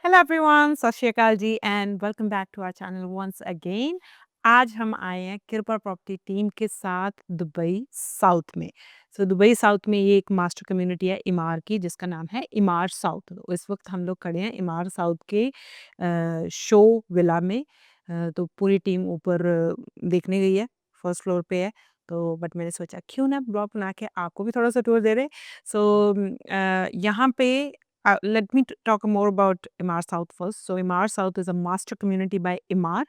Hello everyone, सत श्री अकाल जी and welcome back to our channel once again. आज हम आए हैं कृपा प्रॉपर्टी टीम के साथ दुबई साउथ में। दुबई साउथ में ये एक मास्टर कम्युनिटी है इमार की, जिसका नाम है इमार साउथ। तो इस वक्त हम लोग खड़े हैं इमार साउथ के शो विला में। तो पूरी टीम ऊपर देखने गई है, फर्स्ट फ्लोर पे है। तो बट मैंने सोचा क्यों ना ब्लॉग बना के आपको भी थोड़ा सा टूर दे रहे। यहाँ पे let me talk more about Emaar South first. So Emaar South is a master community by Emaar.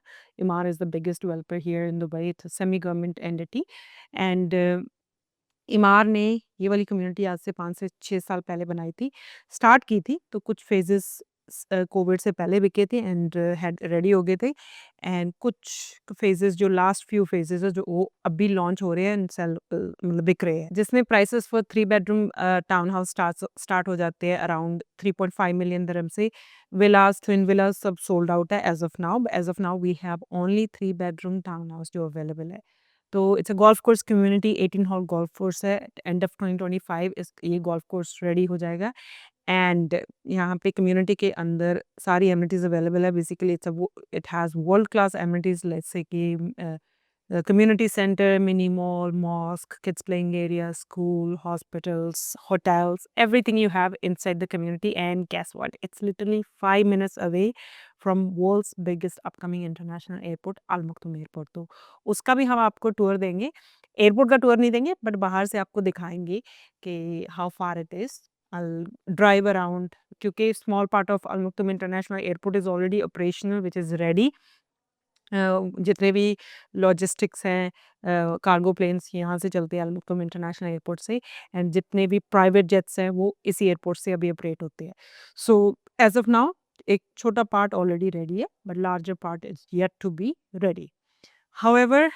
Emaar is the biggest developer here in Dubai. It's a semi-government entity. And इमार ने ये वाली community आज से 5 से 6 साल पहले बनाई थी, स्टार्ट की थी। तो कुछ फेजेस कोविड से पहले बिके थे एंड हैड रेडी हो गए थे। एंड कुछ फेजेस जो लास्ट फ्यू फेजेस है जो वो अभी लॉन्च हो रहे हैं एंड सेल मतलब बिक रहे हैं, जिसमें prices for 3 bedroom town house start हो जाते हैं अराउंड 3.5 मिलियन दिरहम से। विलास, ट्विन विलास सब सोल्ड आउट है as of now. As of now we have only 3 bedroom town house जो अवेलेबल है। तो it's a golf course community, 18 hole golf course है। एंड ऑफ 2025 इस ये गोल्फ कोर्स रेडी हो जाएगा। एंड यहाँ पे कम्युनिटी के अंदर सारी एमिनिटीज अवेलेबल है। Basically it has world class amenities, let's say कि community center, mini mall, mosque, kids playing area, school, hospitals, hotels, everything you have inside the community. And guess what? It's literally 5 minutes away from world's biggest upcoming international airport, Al Maktoum Airport. तो उसका भी हम आपको tour देंगे। Airport का tour नहीं देंगे, but बाहर से आपको दिखाएंगे कि how far it is. I'll drive around क्योंकि small part of Al Maktoum International Airport is already operational, which is ready. जितने भी लॉजिस्टिक्स हैं, कार्गो प्लेन्स यहाँ से चलते हैं अल मक्तूम इंटरनेशनल एयरपोर्ट से। एंड जितने भी प्राइवेट जेट्स हैं वो इसी एयरपोर्ट से अभी ऑपरेट होते हैं। सो एज ऑफ नाउ एक छोटा पार्ट ऑलरेडी रेडी है, but larger part is yet to be ready. However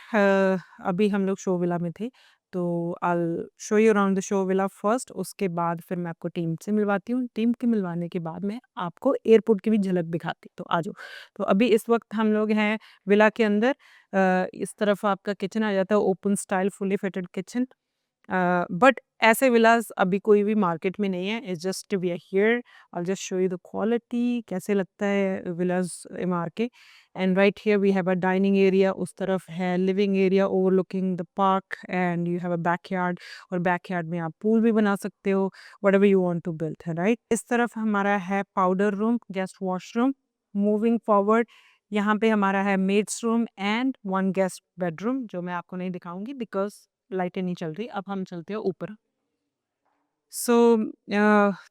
अभी हम लोग शो विला में थे, तो I show you around the show villa first. उसके बाद फिर मैं आपको टीम से मिलवाती हूँ। टीम के मिलवाने के बाद मैं आपको एयरपोर्ट की भी झलक दिखाती हूँ। तो आ जाओ। तो अभी इस वक्त हम लोग हैं विला के अंदर। इस तरफ आपका किचन आ जाता है, open style fully fitted kitchen. But ऐसे विलास अभी कोई भी मार्केट में नहीं है। It's just we are here, I just show you the quality कैसे लगता है विलास इमार के। And right here we have a dining area, उस तरफ है living area overlooking the park, and you have a backyard. और backyard में आप पूल भी बना सकते हो, whatever you want to build है, राइट। इस तरफ हमारा है powder room, guest washroom. Moving forward यहाँ पे हमारा है maids room and one guest bedroom, जो मैं आपको नहीं दिखाऊंगी बिकॉज लाइटें नहीं चल रही। अब हम चलते हैं ऊपर। सो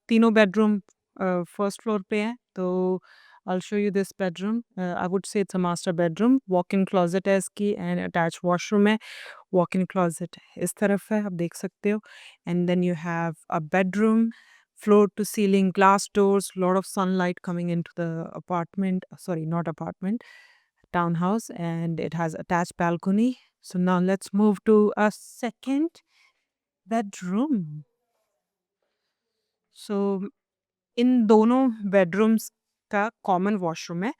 तीनों बेडरूम फर्स्ट फ्लोर पे हैं। तो I'll show you this bedroom. I would say it's a master bedroom. Walk-in closet है इसकी and attached washroom है। Walk-in closet इस तरफ है, आप देख सकते हो। And then you have a bedroom, floor to ceiling glass doors, lot of sunlight coming into the apartment. Sorry, not apartment, townhouse, and it has attached balcony. So now let's move to a second bedroom. So इन दोनों bedrooms का common washroom है।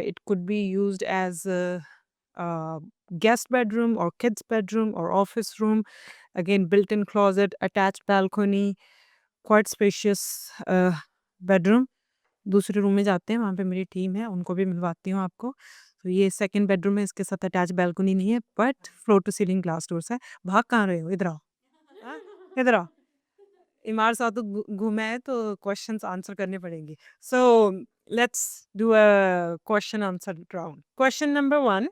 It could be used as guest bedroom or kids bedroom or office room. Again, built-in closet, attached balcony, quite spacious bedroom. दूसरे room में जाते हैं, वहाँ पे मेरी टीम है, उनको भी मिलवाती हूँ आपको। तो ये सेकंड बेडरूम है, इसके साथ अटैच बालकनी नहीं है, but floor to ceiling glass doors है। भाग कहाँ रहे हो? इधर आओ। हाँ, इधर आओ। इमार साथ तो घूमे हैं, तो क्वेश्चंस आंसर करने पड़ेंगे। So let's do a question answer round. Question number 1,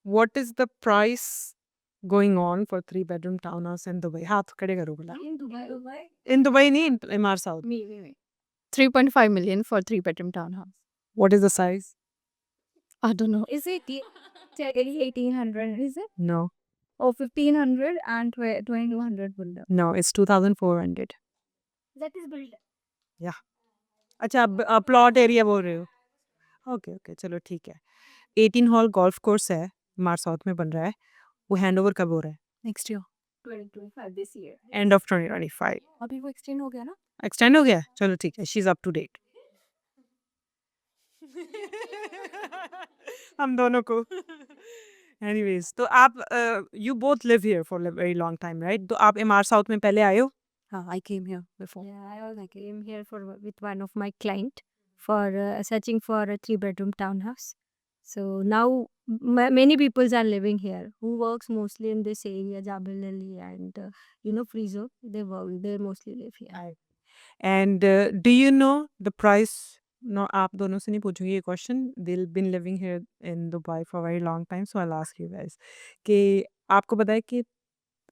what is the price going on for 3 bedroom town house in Dubai? हाथ खड़े करो बोला। इन दुबई नहीं, Emaar South. Me. 3.5 million for 3 bedroom townhouse. What is the size? I don't know. Is it 1800? Is it? No, Or 1500 and 2200 builder? No, it's 2400। That is builder. या अच्छा, आप plot area बोल रहे हो? Okay okay, चलो ठीक है। 18 hole golf course है, इमार साउथ में बन रहा है। वो हैंडओवर कब हो रहा है? Next year. 2025 this year. And of 2025। अभी वो extend हो गया ना? एक्सटेंड हो गया, चलो ठीक है, she is up to date. हम दोनों को। एनीवेज, तो आप you both live here for a very long time, right? तो आप इमार साउथ में पहले आए हो? I came here before. Yeah, I also came here with one of my client for searching for a 3 bedroom townhouse. So now many people are living here who works mostly in this area, Jabalali and Frizo. They mostly live here. And do you know the price? No, आप दोनों से नहीं पूछूंगी ये question, they bin living here in Dubai for very long time, so I ask you guys कि आपको पता है कि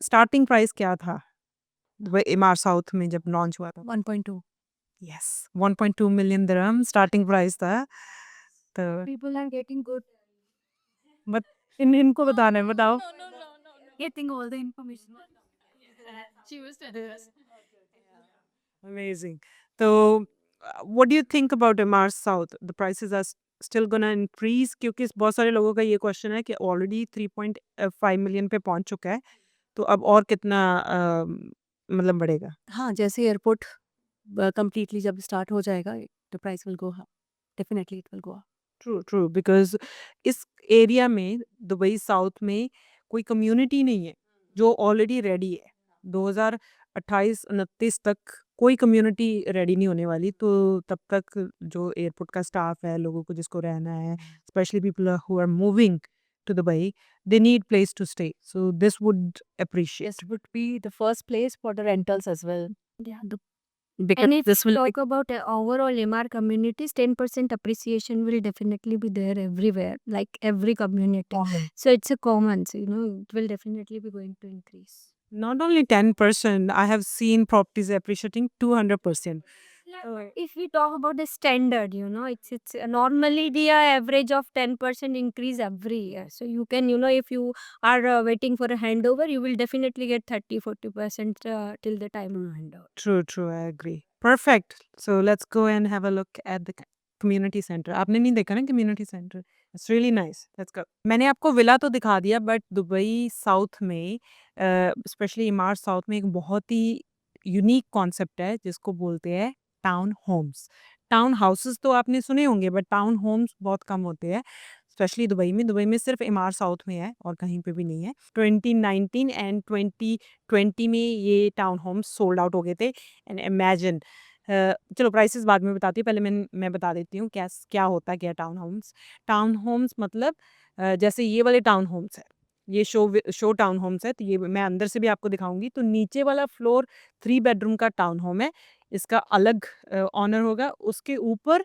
स्टार्टिंग प्राइस क्या था दुबई इमार साउथ में जब लॉन्च हुआ था? 1.2. यस, 1.2 मिलियन दिरहम स्टार्टिंग प्राइस था। तो People are getting good. But इनको बताना है, बताओ। Getting all the information. She was telling us. Amazing. So, what do you think about Mars South? The prices are still gonna increase क्योंकि बहुत सारे लोगों का ये क्वेश्चन है कि ऑलरेडी 3.5 मिलियन पे पहुंच चुका है, तो अब और कितना मतलब बढ़ेगा? हाँ, जैसे एयरपोर्ट कंप्लीटली जब स्टार्ट हो जाएगा, the price will go up, definitely it will go up. True true, because इस एरिया में दुबई साउथ में कोई कम्युनिटी नहीं है जो ऑलरेडी रेडी है। 2028-29 तक कोई कम्युनिटी रेडी नहीं होने वाली, तो तब तक जो एयरपोर्ट का स्टाफ है, लोगों को जिसको रहना है, specially people who are moving to Dubai, they need place to stay, so this would appreciate. This would be the first place for the rentals as well. Yeah, Because and if this we will talk about overall MR communities, 10% appreciation will definitely be there everywhere, like every community. So it's a common, so, it will definitely be going to increase. not only 10%, I have seen properties appreciating 200%. If we talk about the standard, it's normally the average of 10% increase every year. So you can, if you are waiting for a handover, you will definitely get 30-40% till the time you hand over. True, true, I agree. Perfect. So let's go and have a look at the community center. आपने नहीं देखा ना community center? It's really nice. Let's go. मैंने आपको villa तो दिखा दिया, but Dubai south में स्पेशली इमार साउथ में एक बहुत ही यूनिक कॉन्सेप्ट है जिसको बोलते हैं टाउन होम्स। टाउन हाउसेस तो आपने सुने होंगे, बट टाउन होम्स बहुत कम होते हैं, स्पेशली दुबई में सिर्फ इमार साउथ में है और कहीं पे भी नहीं है। 2019 एंड 2020 में ये टाउन होम्स सोल्ड आउट हो गए थे। एंड इमेजिन, चलो प्राइसेस बाद में बताती हूँ, पहले मैं बता देती हूँ क्या होता है क्या टाउन होम्स। टाउन होम्स मतलब जैसे ये वाले टाउन होम्स है, ये शो टाउन होम्स है, तो ये मैं अंदर से भी आपको दिखाऊंगी। तो नीचे वाला फ्लोर 3 बेडरूम का टाउन होम है, इसका अलग ऑनर होगा। उसके ऊपर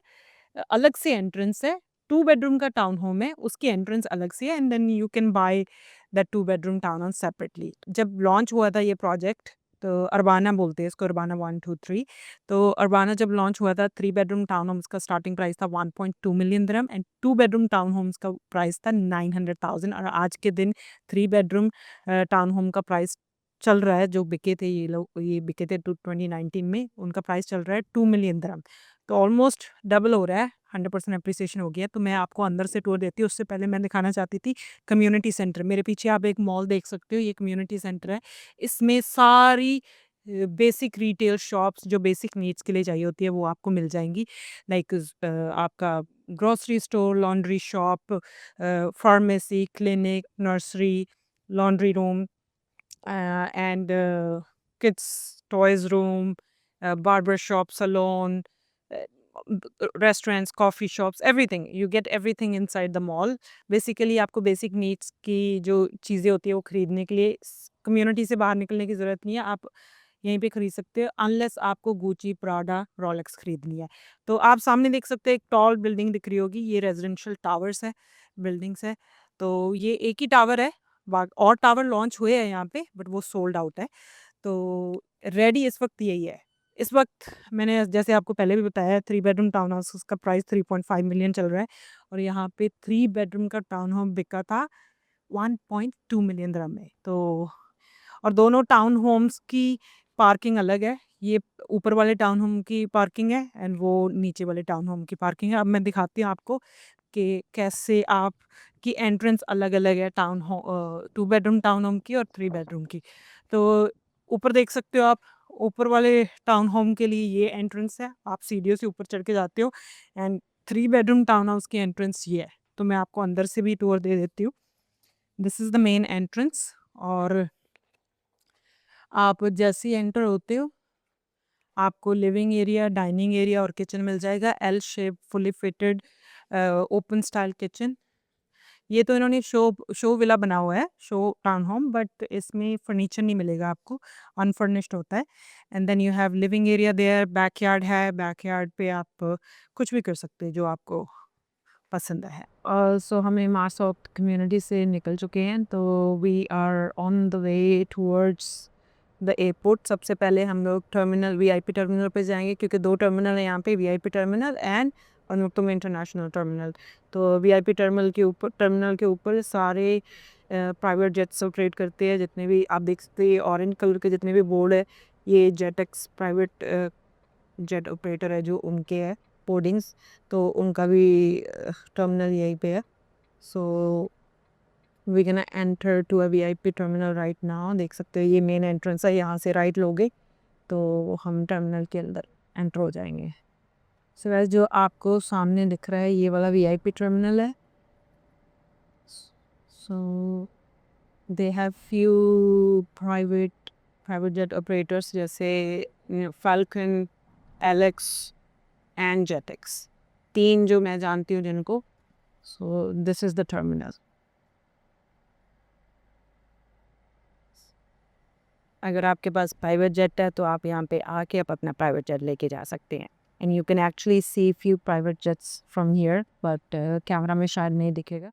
अलग से एंट्रेंस है, 2 बेडरूम का टाउन होम है, उसकी एंट्रेंस अलग से है, and then you can buy that 2 bedroom town home separately. जब लॉन्च हुआ था ये प्रोजेक्ट, तो अरबाना बोलते हैं इसको, अरबाना 123। तो अरबाना जब लॉन्च हुआ था, 3 बेडरूम टाउन होम्स का स्टार्टिंग प्राइस था 1.2 मिलियन दिरहम, एंड 2 बेडरूम टाउन होम्स का प्राइस था 900,000। और आज के दिन 3 बेडरूम टाउन होम का प्राइस चल रहा है, जो बिके थे ये बिके थे 2019 में, उनका प्राइस चल रहा है 2 मिलियन दिरहम। तो ऑलमोस्ट डबल हो रहा है, 100% अप्रिसिएशन हो गया। तो मैं आपको अंदर से टूर देती हूँ, उससे पहले मैं दिखाना चाहती थी कम्युनिटी सेंटर। मेरे पीछे आप एक मॉल देख सकते हो, ये कम्युनिटी सेंटर है। इसमें सारी बेसिक रिटेल शॉप्स जो बेसिक नीड्स के लिए चाहिए होती है वो आपको मिल जाएंगी, लाइक आपका grocery store, laundry shop, pharmacy, clinic, nursery, laundry room, and kids toys room, barber shop, salon, restaurants, coffee shops, everything, you get everything inside the mall। Basically आपको बेसिक नीड्स की जो चीज़ें होती है वो खरीदने के लिए कम्युनिटी से बाहर निकलने की ज़रूरत नहीं है, आप यहीं पे खरीद सकते हो, अनलेस आपको गुची, प्राडा, रोलेक्स खरीदनी है। तो आप सामने देख सकते हैं एक टॉल बिल्डिंग दिख रही होगी, ये रेजिडेंशियल टावर्स है, बिल्डिंग्स है। तो ये एक ही टावर है, और टावर लॉन्च हुए हैं यहाँ पे, बट वो सोल्ड आउट है। तो रेडी इस वक्त यही है। इस वक्त मैंने जैसे आपको पहले भी बताया, 3 बेडरूम टाउन हाउस का प्राइस 3.5 मिलियन चल रहा है, और यहाँ पे 3 बेडरूम का टाउन होम बिका था 1.2 मिलियन दिरहम में। तो और दोनों टाउन होम्स की पार्किंग अलग है, ये ऊपर वाले टाउन होम की पार्किंग है, एंड वो नीचे वाले टाउन होम की पार्किंग है। अब मैं दिखाती हूँ आपको कि कैसे आप की एंट्रेंस अलग-अलग है 2 बेडरूम टाउन होम की और 3 बेडरूम की। तो ऊपर देख सकते हो आप, ऊपर वाले टाउन होम के लिए ये एंट्रेंस है, आप सीढ़ियों से ऊपर चढ़ के जाते हो, एंड 3 बेडरूम टाउन हाउस की एंट्रेंस ये है। तो मैं आपको अंदर से भी टूर दे देती हूँ। This is the main entrance, और आप जैसे ही एंटर होते हो, आपको लिविंग एरिया, डाइनिंग एरिया और किचन मिल जाएगा। L shape fully fitted open style kitchen. ये तो इन्होंने शो विला बना हुआ है, शो टाउन होम, बट इसमें फर्नीचर नहीं मिलेगा आपको, अनफर्निश्ड होता है। And then you have living area there, backyard है, बैकयार्ड पे आप कुछ भी कर सकते हैं जो आपको पसंद है। सो हमें मार्सॉफ्ट कम्युनिटी से निकल चुके हैं, तो we are on the way towards the airport. सबसे पहले हम लोग टर्मिनल, वीआईपी टर्मिनल पे जाएंगे, क्योंकि 2 टर्मिनल है यहाँ पे, VIP terminal and Anupam international terminal. तो वीआईपी टर्मिनल के ऊपर सारे प्राइवेट जेट्स ऑपरेट करते हैं। जितने भी आप देख सकते हैं ऑरेंज कलर के जितने भी बोर्ड है, ये जेटेक्स प्राइवेट जेट ऑपरेटर है जो उनके है बोर्डिंग्स, तो उनका भी टर्मिनल यहीं पे है। So we can enter to a VIP terminal right now. देख सकते हैं ये मेन एंट्रेंस है, यहाँ से राइट लोगे तो हम टर्मिनल के अंदर एंटर हो जाएंगे। सो वैसे जो आपको सामने दिख रहा है ये वाला वीआईपी टर्मिनल है। So they have few private jet operators, जैसे फाल्कन, एलेक्स एंड जेटेक्स, 3 जो मैं जानती हूँ जिनको। So this is the terminal. अगर आपके पास प्राइवेट जेट है तो आप यहाँ पे आके आप अपना प्राइवेट जेट लेके जा सकते हैं। And you can actually see few private jets from here, but camera में शायद नहीं दिखेगा।